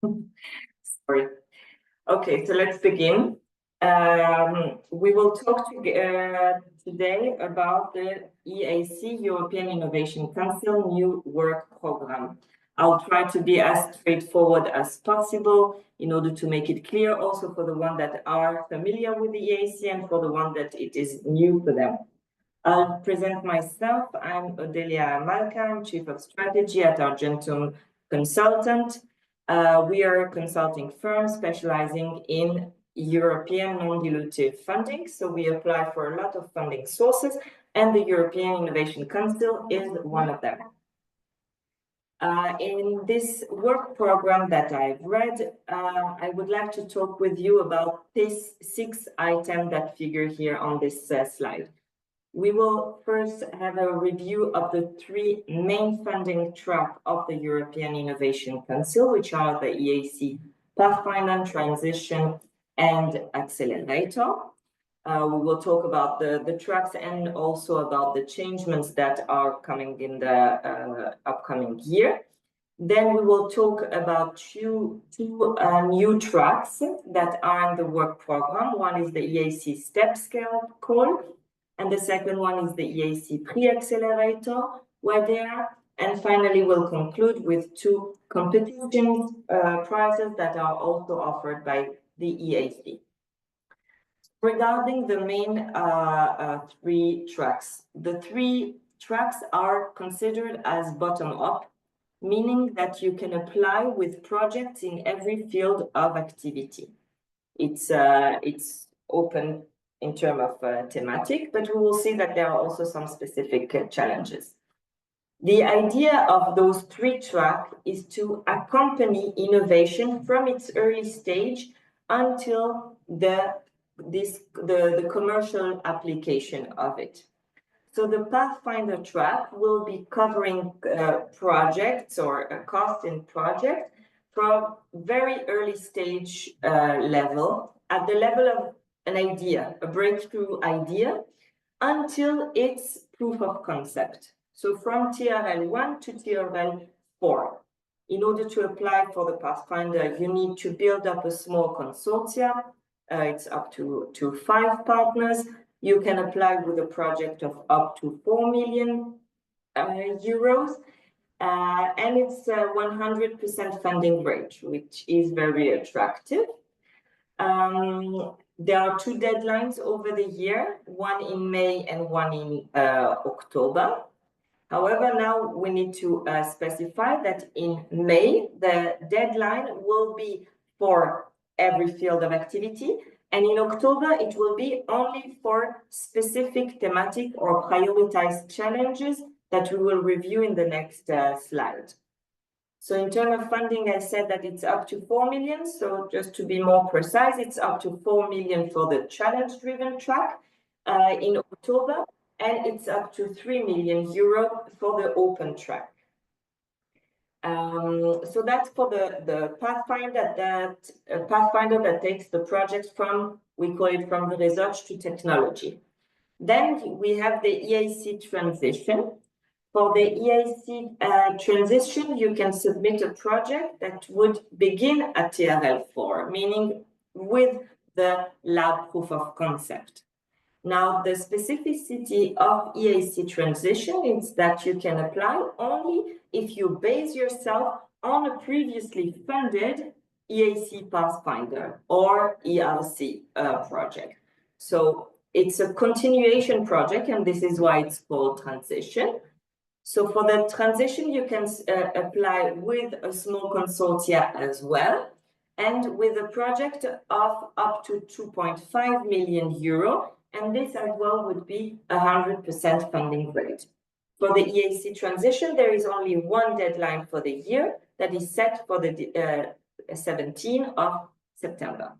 Sorry. Okay, so let's begin. We will talk today about the EIC European Innovation Council New Work Programme. I'll try to be as straightforward as possible in order to make it clear also for the ones that are familiar with the EIC and for the one that it is new for them. I'll present myself. I'm Odelia, I'm Chief of Strategy at Argentum Consultant. We are a consulting firm specializing in European non-dilutive funding. So we apply for a lot of funding sources, and the European Innovation Council is one of them. In this work program that I've read, I would like to talk with you about this 6 items that figure here on this slide. We will first have a review of the 3 main funding tracks of the European Innovation Council, which are the EIC Pathfinder, Transition, and Accelerator. We will talk about the tracks and also about the changements that are coming in the upcoming year. Then we will talk about two new tracks that are in the work program. One is the EIC Step Scale Call, and the second one is the EIC Pre-Accelerator, WIDERA, and finally we'll conclude with 2 competition prizes that are also offered by the EIC. Regarding the main 3 tracks, the 3 tracks are considered as bottom-up, meaning that you can apply with projects in every field of activity. It's open in terms of thematic, but we will see that there are also some specific challenges. The idea of those 3 tracks is to accompany innovation from its early stage until the commercial application of it. So the Pathfinder track will be covering projects or a cost in project from very early stage level, at the level of an idea, a breakthrough idea, until its proof of concept. So from TRL 1 to TRL 4. In order to apply for the Pathfinder, you need to build up a small consortia. It's up to 5 partners. You can apply with a project of up to 4 million euros. And it's a 100% funding rate, which is very attractive. There are 2 deadlines over the year, one in May and one in October. However, now we need to specify that in May, the deadline will be for every field of activity, and in October, it will be only for specific thematic or prioritized challenges that we will review in the next slide. So in terms of funding, I said that it's up to 4 million. So just to be more precise, it's up to 4 million for the challenge-driven track in October, and it's up to 3 million euro for the open track. So that's for the Pathfinder that takes the project from, we call it from the research to technology. Then we have the EIC Transition. For the EIC Transition, you can submit a project that would begin at TRL 4, meaning with the lab proof of concept. Now, the specificity of EIC Transition is that you can apply only if you base yourself on a previously funded EIC Pathfinder or ERC project. So it's a continuation project, and this is why it's called Transition. So for the Transition, you can apply with a small consortia as well, and with a project of up to 2.5 million euro, and this as well would be 100% funding rate. For the EIC Transition, there is only one deadline for the year that is set for the 17th of September.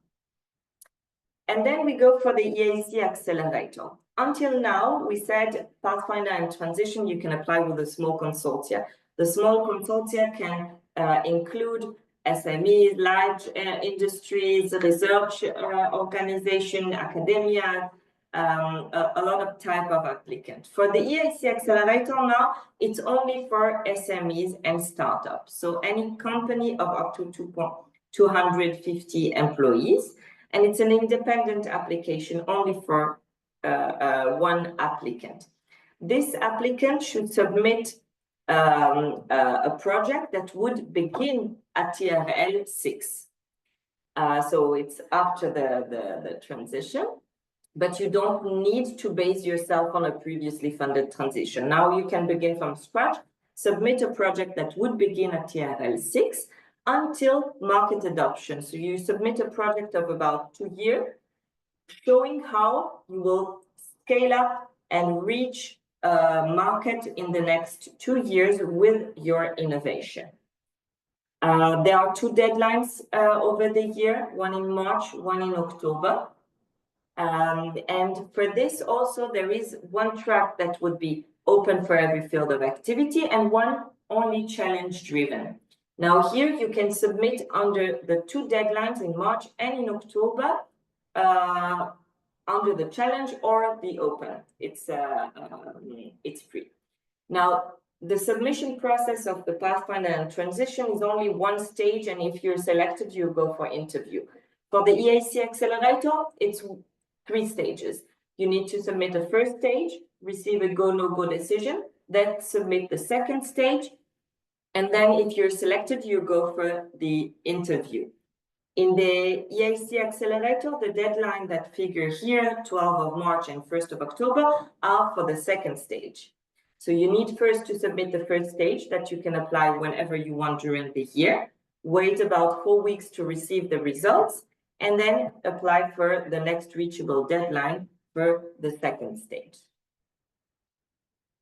And then we go for the EIC Accelerator. Until now, we said Pathfinder and Transition, you can apply with a small consortia. The small consortia can include SMEs, large industries, research organization, academia, a lot of type of applicant. For the EIC Accelerator now, it's only for SMEs and startups. So any company of up to 250 employees, and it's an independent application only for one applicant. This applicant should submit a project that would begin at TRL 6. So it's after the transition, but you don't need to base yourself on a previously funded transition. Now you can begin from scratch, submit a project that would begin at TRL 6 until market adoption. So you submit a project of about 2 years, showing how you will scale up and reach market in the next 2 years with your innovation. There are 2 deadlines over the year, one in March, one in October. And for this also, there is one track that would be open for every field of activity and one only challenge driven. Now here you can submit under the 2 deadlines in March and in October under the challenge or the open. It's free. Now, the submission process of the Pathfinder and Transition is only one stage, and if you're selected, you go for interview. For the EIC Accelerator, it's 3 stages. You need to submit the first stage, receive a go, no-go decision, then submit the second stage, and then if you're selected, you go for the interview. In the EIC Accelerator, the deadline that figure here, 12th of March and 1st of October, are for the second stage. So you need first to submit the first stage that you can apply whenever you want during the year, wait about 4 weeks to receive the results, and then apply for the next reachable deadline for the second stage.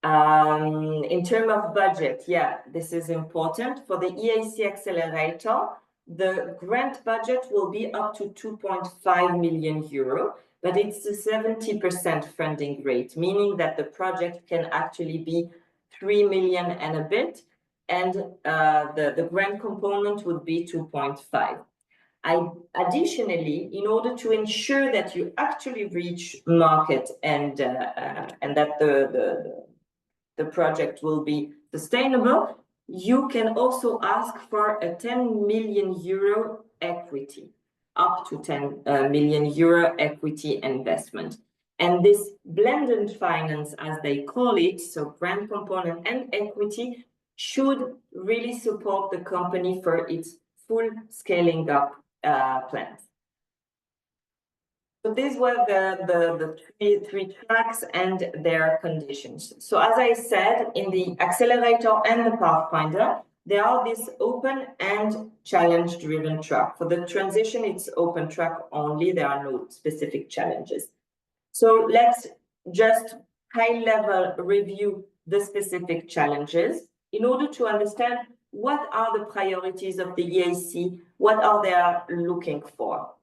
In terms of budget, yeah, this is important. For the EIC Accelerator, the grant budget will be up to 2.5 million euro, but it's a 70% funding rate, meaning that the project can actually be 3 million and a bit, and the grant component would be 2.5. Additionally, in order to ensure that you actually reach market and that the project will be sustainable, you can also ask for a 10 million euro equity, up to 10 million euro equity investment. And this blended finance, as they call it, so grant component and equity, should really support the company for its full scaling up plans. So these were the three tracks and their conditions. So as I said, in the Accelerator and the Pathfinder, there are this open and challenge-driven track. For the transition, it's open track only. There are no specific challenges. So let's just high-level review the specific challenges in order to understand what are the priorities of the EIC, what are they looking for.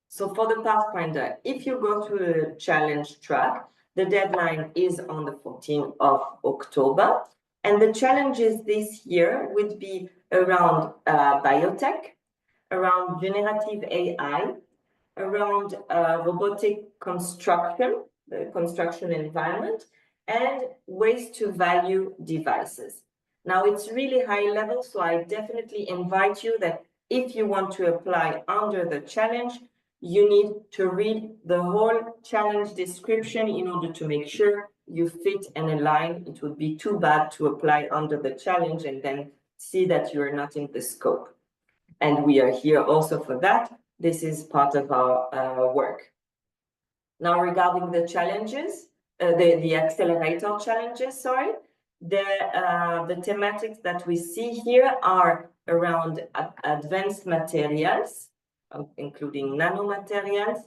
So for the Pathfinder, if you go to the challenge track, the deadline is on the 14th of October. And the challenges this year would be around biotech, around generative AI, around robotic construction, the construction environment, and waste to value devices. Now it's really high level, so I definitely invite you that if you want to apply under the challenge, you need to read the whole challenge description in order to make sure you fit and align. It would be too bad to apply under the challenge and then see that you're not in the scope. And we are here also for that. This is part of our work. Now, regarding the challenges, the accelerator challenges, sorry, the thematics that we see here are around advanced materials, including nanomaterials.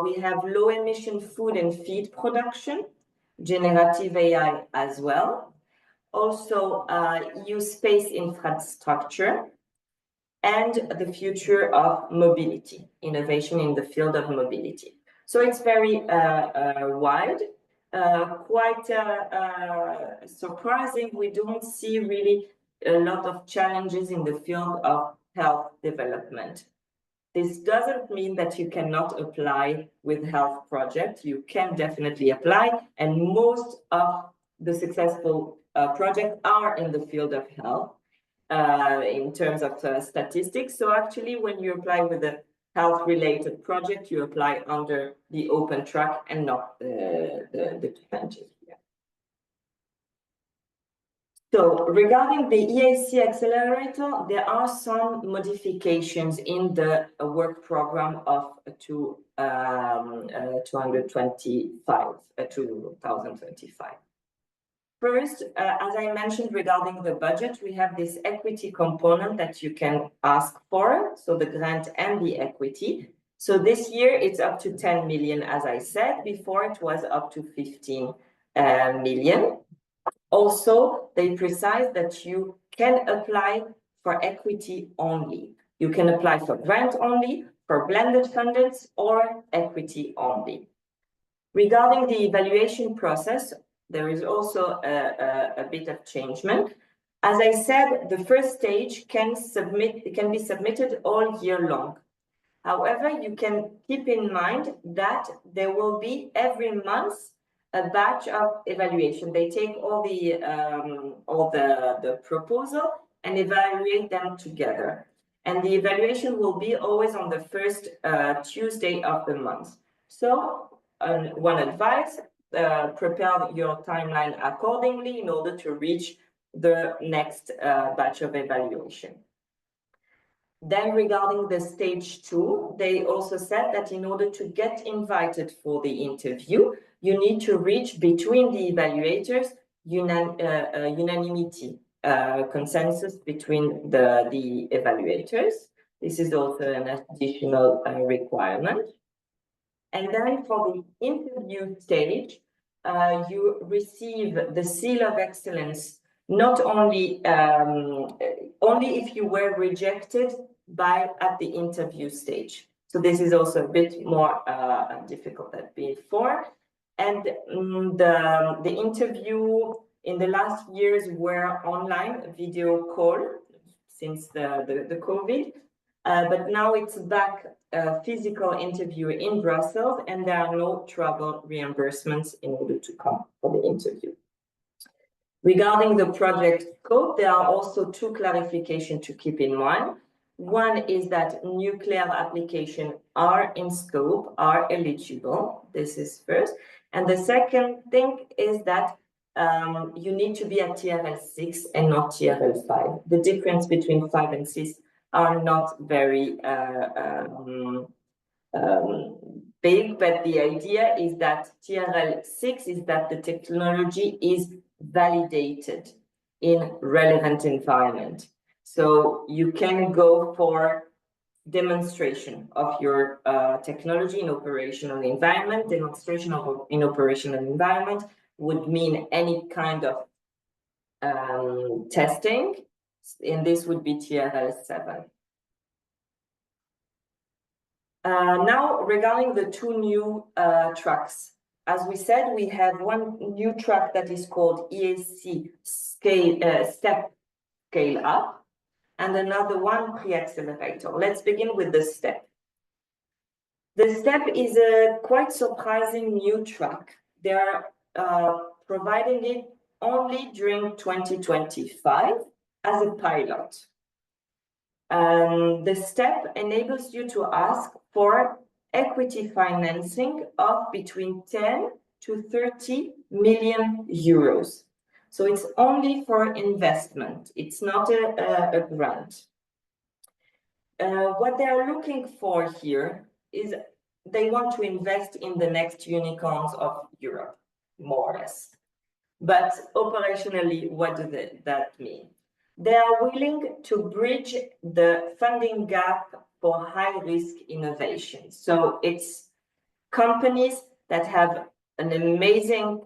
We have low emission food and feed production, generative AI as well. Also, EU space infrastructure, and the future of mobility, innovation in the field of mobility. So it's very wide, quite surprising. We don't see really a lot of challenges in the field of health development. This doesn't mean that you cannot apply with health projects. You can definitely apply, and most of the successful projects are in the field of health. in terms of statistics. So actually, when you apply with a health-related project, you apply under the open track and not the challenges here. So regarding the EIC Accelerator, there are some modifications in the work program of 2025. First, as I mentioned regarding the budget, we have this equity component that you can ask for, so the grant and the equity. So this year it's up to 10 million, as I said. Before it was up to 15 million. Also, they precise that you can apply for equity only. You can apply for grant only, for blended fundings, or equity only. Regarding the evaluation process, there is also a bit of changement. As I said, the first stage can be submitted all year long. However, you can keep in mind that there will be every month a batch of evaluation. They take all the proposal and evaluate them together. And the evaluation will be always on the first Tuesday of the month. So one advice, prepare your timeline accordingly in order to reach the next batch of evaluation. Then regarding the stage 2, they also said that in order to get invited for the interview, you need to reach between the evaluators unanimity, consensus between the evaluators. This is also an additional requirement. And then for the interview stage, you receive the seal of excellence, not only if you were rejected at the interview stage. So this is also a bit more difficult than before. And the interview in the last years were online, video call, since the COVID. But now it's back physical interview in Brussels, and there are no travel reimbursements in order to come for the interview. Regarding the project scope, there are also two clarifications to keep in mind. One is that nuclear applications are in scope, are eligible. This is first. And the second thing is that you need to be at TRL 6 and not TRL 5. The difference between 5 and 6 are not very big, but the idea is that TRL 6 is that the technology is validated in relevant environment. So you can go for demonstration of your technology in operational environment. Demonstration in operational environment would mean any kind of testing, and this would be TRL 7. Now, regarding the two new tracks, as we said, we have one new track that is called EIC Step Scale Up, and another one Pre-Accelerator. Let's begin with the Step. The Step is a quite surprising new track. They are providing it only during 2025 as a pilot. The step enables you to ask for equity financing of between 10 to 30 million euros. So it's only for investment. It's not a grant. What they are looking for here is they want to invest in the next unicorns of Europe, more or less. But operationally, what does that mean? They are willing to bridge the funding gap for high-risk innovation. So it's companies that have an amazing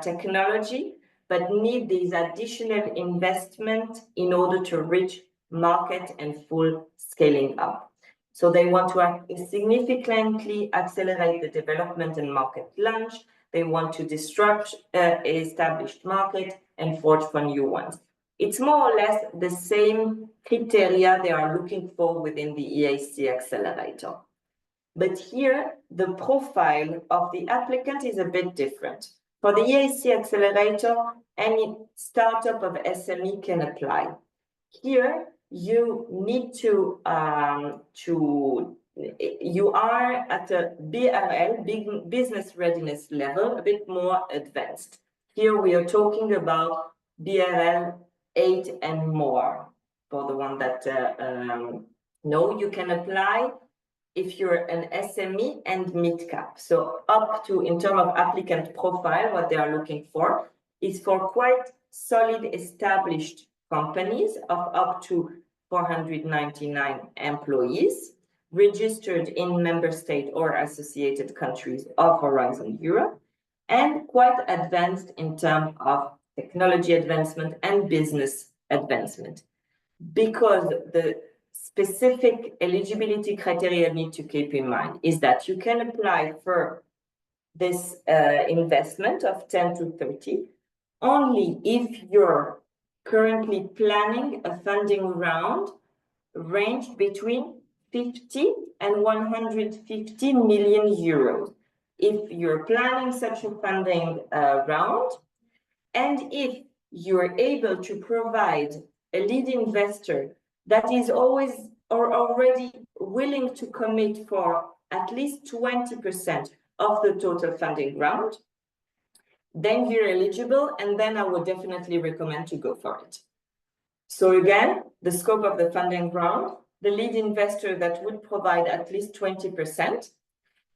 technology, but need these additional investment in order to reach market and full scaling up. So they want to significantly accelerate the development and market launch. They want to disrupt established market and forge for new ones. It's more or less the same criteria they are looking for within the EIC Accelerator. But here, the profile of the applicant is a bit different. For the EIC Accelerator, any startup of SME can apply. here you need to you are at a BRL, big business readiness level, a bit more advanced. Here we are talking about BRL 8 and more. For the one that know, you can apply if you're an SME and mid-cap. So up to, in terms of applicant profile, what they are looking for is for quite solid established companies of up to 499 employees, registered in member state or associated countries of Horizon Europe, and quite advanced in terms of technology advancement and business advancement. Because the specific eligibility criteria need to keep in mind is that you can apply for this investment of 10 to 30 only if you're currently planning a funding round ranged between 50 and 150 million euros. If you're planning such a funding round, and if you're able to provide a lead investor that is always or already willing to commit for at least 20% of the total funding round, then you're eligible, and then I would definitely recommend to go for it. So again, the scope of the funding round, the lead investor that would provide at least 20%,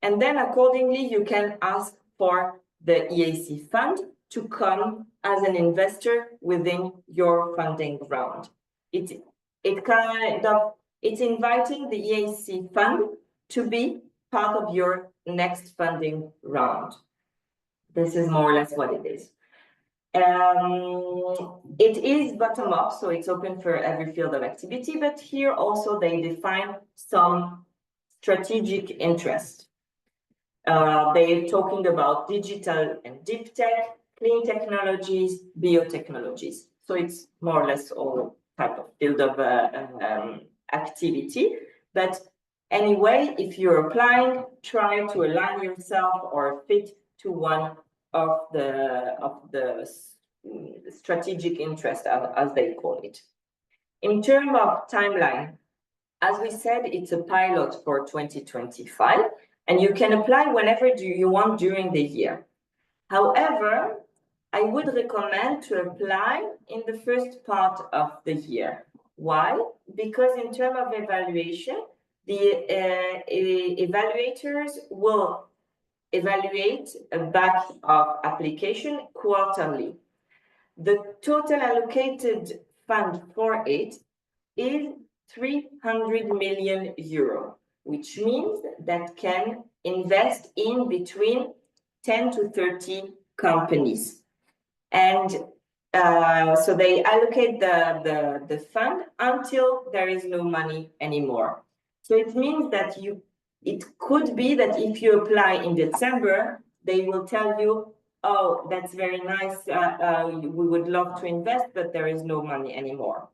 and then accordingly you can ask for the EIC fund to come as an investor within your funding round. It's inviting the EIC fund to be part of your next funding round. This is more or less what it is. It is bottom up, so it's open for every field of activity, but here also they define some strategic interest. They're talking about digital and deep tech, clean technologies, biotechnologies. So it's more or less all type of field of activity. But anyway, if you're applying, try to align yourself or fit to one of the strategic interest, as they call it. In terms of timeline, as we said, it's a pilot for 2025, and you can apply whenever you want during the year. However, I would recommend to apply in the first part of the year. Why? Because in terms of evaluation, the evaluators will evaluate a batch of application quarterly. The total allocated fund for it is 300 million euro, which means that can invest in between 10 to 30 companies. And so they allocate the fund until there is no money anymore. So it means that it could be that if you apply in December, they will tell you, oh, that's very nice, we would love to invest, but there is no money anymore.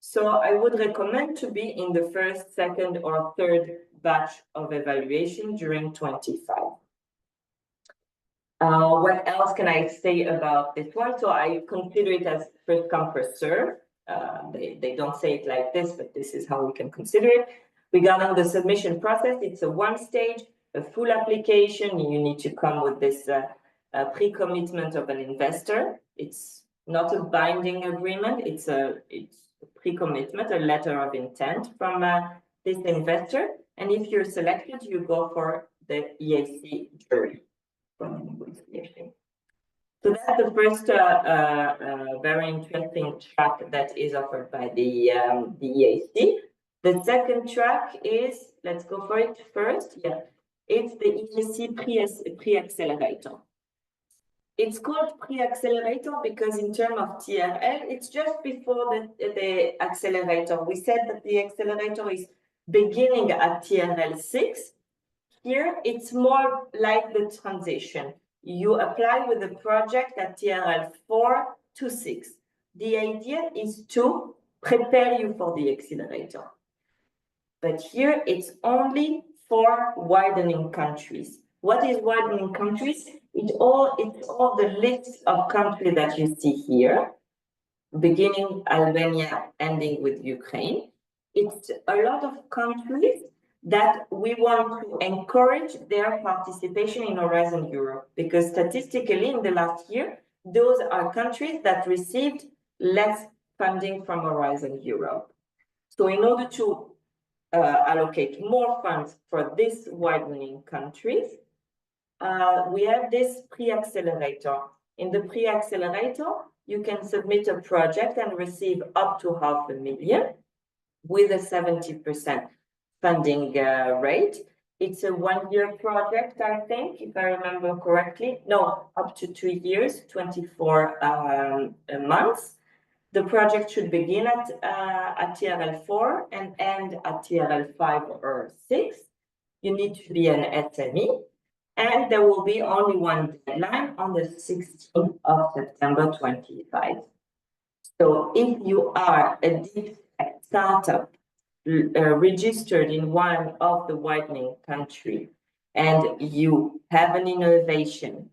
So I would recommend to be in the first, second, or third batch of evaluation during 25. What else can I say about this one? So I consider it as first come, first serve. They don't say it like this, but this is how we can consider it. Regarding the submission process, it's a one-stage, a full application. You need to come with this pre-commitment of an investor. It's not a binding agreement. It's a pre-commitment, a letter of intent from this investor. And if you're selected, you go for the EIC jury. So that's the first very interesting track that is offered by the EIC. The second track is, let's go for it first. Yeah, it's the EIC Pre-Accelerator. It's called Pre-Accelerator because in terms of TRL, it's just before the accelerator. We said that the accelerator is beginning at TRL 6. Here, it's more like the transition. You apply with a project at TRL 4 to 6. The idea is to prepare you for the accelerator. But here, it's only for widening countries. What is widening countries? It's all the list of countries that you see here. beginning Albania, ending with Ukraine. It's a lot of countries that we want to encourage their participation in Horizon Europe, because statistically in the last year, those are countries that received less funding from Horizon Europe. So in order to allocate more funds for these widening countries, we have this pre-accelerator. In the pre-accelerator, you can submit a project and receive up to $500,000 with a 70% funding rate. It's a 1-year project, I think, if I remember correctly. No, up to 2 years, 24 months. The project should begin at TRL 4 and end at TRL 5 or 6. You need to be an SME, and there will be only one deadline on the 16th of September 25. So if you are a deep tech startup registered in one of the widening countries, and you have an innovation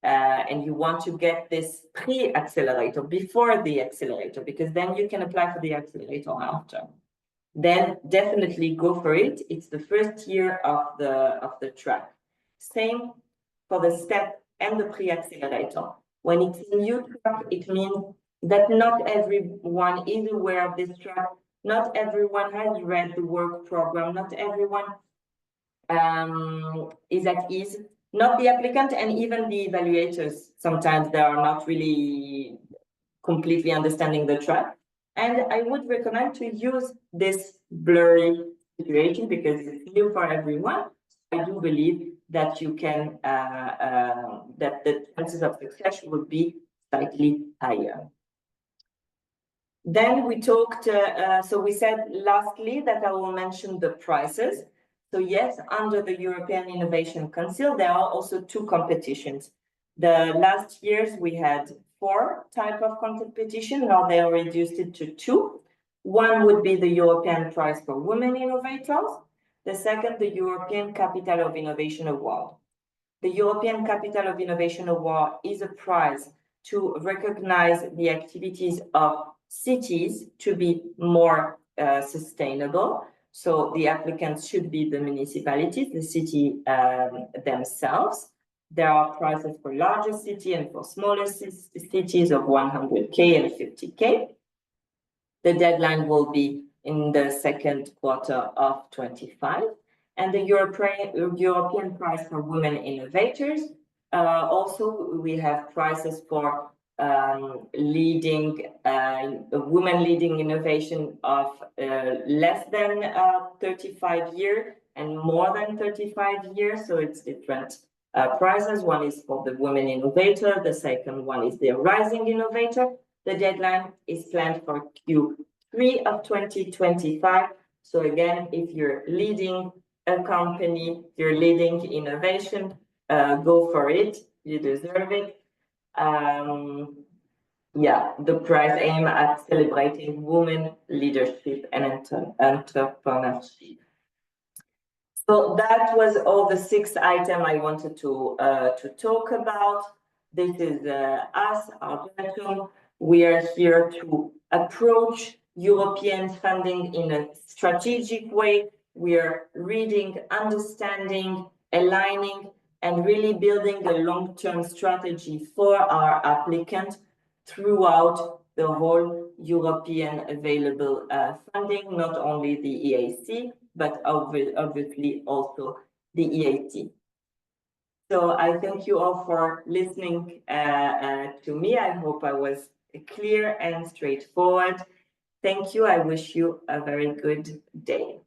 and you want to get this pre-accelerator before the accelerator, because then you can apply for the accelerator after, then definitely go for it. It's the first year of the track. Same for the STEP and the pre-accelerator. When it's a new track, it means that not everyone is aware of this track. Not everyone has read the work program. Not everyone is at ease. Not the applicant, and even the evaluators. Sometimes they are not really completely understanding the track. And I would recommend to use this blurry situation because it's new for everyone. I do believe that you can, that the chances of success would be slightly higher. Then we talked, so we said lastly that I will mention the prizes. So yes, under the European Innovation Council, there are also 2 competitions. The last years we had 4 types of competition, now they are reduced it to 2. One would be the European Prize for Women Innovators. The second, the European Capital of Innovation Award. The European Capital of Innovation Award is a prize to recognize the activities of cities to be more sustainable. So the applicants should be the municipalities, the city themselves. There are prizes for larger cities and for smaller cities of 100K and 50K. The deadline will be in the second quarter of 25. And the European Prize for Women Innovators. Also, we have prizes for leading women leading innovation of less than 35 years and more than 35 years. So it's different prizes. One is for the Women Innovator. The second one is the Rising Innovator. The deadline is planned for Q3 of 2025. So again, if you're leading a company, you're leading innovation, go for it. You deserve it. Yeah, the prize aim at celebrating women leadership and entrepreneurship. So that was all the 6 items I wanted to talk about. This is us, our platform. We are here to approach European funding in a strategic way. We are reading, understanding, aligning, and really building a long-term strategy for our applicants throughout the whole European available funding, not only the EIC, but obviously also the EIC. So I thank you all for listening to me. I hope I was clear and straightforward. Thank you. I wish you a very good day.